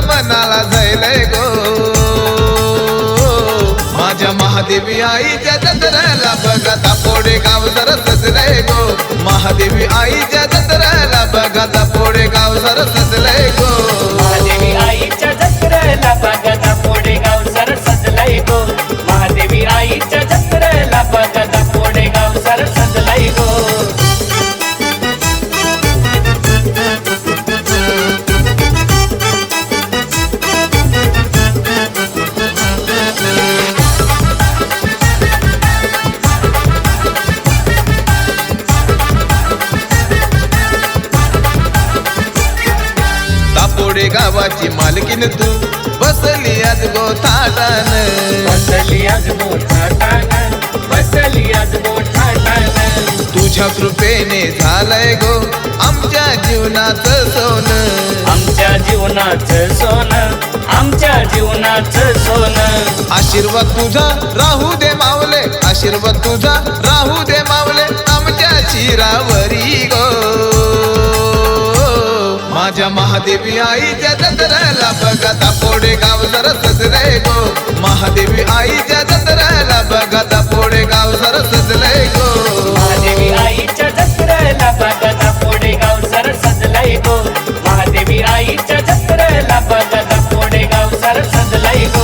मनाला जायलंय गो। माझ्या महादेवी आईच्या जत्रेला बघा दापोडे गाव जरा सजलंय गो। महादेवी आईच्या जत्रेला बघा दापोडे गाव जरा सजलंय गो। महादेवी आईच्या जत्रेला बघा दापोडे गाव जरा सजलंय गो। महादेवी आईच्या जत्रेला बघा दापोडे गाव जरा सजलंय गो। दापोडे गावाची मालकीन तू बसली आज गोठाटान। बसली आज गोठाटान, बसली आज गोठाटान। तुझ्या कृपेने झालंय गो आमच्या जीवनाचं सोनं। आमच्या जीवनाचं सोनं, आमच्या जीवनाचं सोनं। आशीर्वाद तुझा राहू दे मावले, आशीर्वाद तुझा राहू दे मावले आमच्या शिरावरी गो। माझ्या महादेवी आईच्या जत्रेला बघा दापोडे गाव जरा सजलंय गो। महादेवी आईच्या जत्रेला बघा दापोडे गाव जरा सजलंय गो। महादेवी आईच्या जत्रेला बघा दापोडे गाव जरा सजलंय गो। महादेवी आईच्या जत्रेला बघा दापोडे गाव जरा सजलंय गो।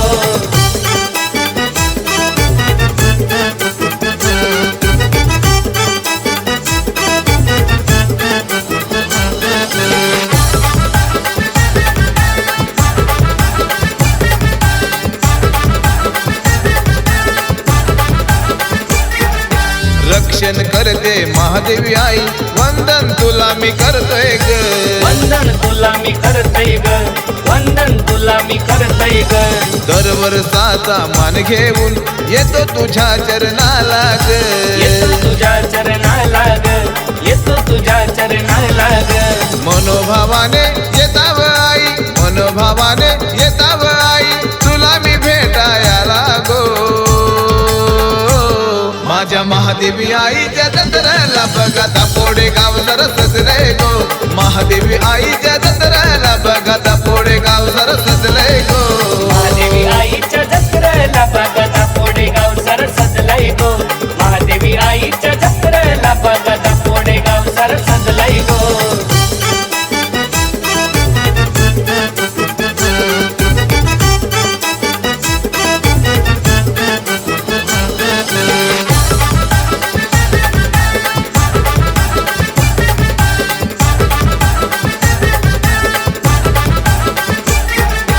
रक्षण करते महादेवी आई वंदन तुला मी करतोय ग। वंदन तुला मी करतोय ग, वंदन तुला मी करतोय ग। दर वर्षाचा मान घेऊन येतो तुझ्या चरणाला ग। येतो तुझ्या चरणाला ग, येतो तुझ्या चरणाला ग। मनोभावाने येताव आई, मनोभावाने येताव आई तुला मी भेटायला गो। माझ्या महादेवी आईच्या जत्रेला बघा दापोडे गाव जरा सजलंय गो। महादेवी आईच्या जत्रेला बघा दापोडे गाव जरा सजलंय गो। महादेवी आईच्या जत्रेला बघा दापोडे गाव जरा सजलंय गो। महादेवी आईच्या जत्रेला बघा दापोडे गाव जरा सजलंय गो।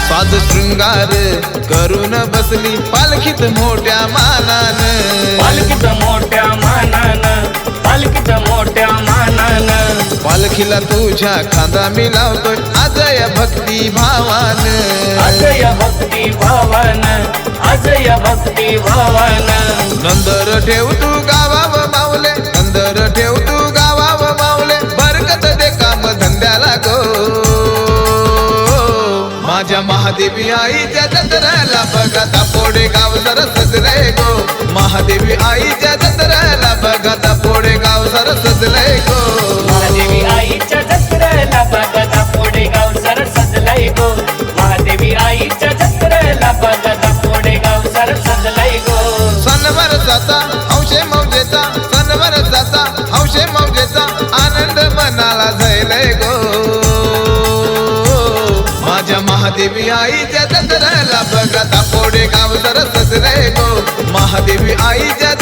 साज शृंगार करून बसली पालखीत मोठ्या मानान। पालखीत मोठ्या मानानं, पालखीत मोठ्या मानानं। पालखीला तुझ्या खांदा मिलावतोय अजय भक्ती भावान। अजय भक्ती भावान, अजय भक्ती भावान। नंदर ठेव तू गावाव मावले, नंदर ठेव तू गावाव मावले बरकत दे काम धंद्याला गो। माझ्या महादेवी आईच्या जत्रेला बघा दापोडे गाव जरा सजलंय गो। महादेवी आईच्या जत्रेला बघा दापोडे गाव जरा सजलंय गो। महादेवी आईच्या जत्रेला बघा दापोडे गाव जरा सजलंय गो। महादेवी आईच्या जत्रेला बघा दापोडे गाव जरा सजलंय गो। सणवार जाता हौशे मौजेचा, सणवार जाता हौशे मौजेचा आनंद मनाला जायलंय गो। माझ्या महादेवी आईच्या जत्रेला बघा दापोडे गाव जरा सजलंय गो। महादेवी आईच्या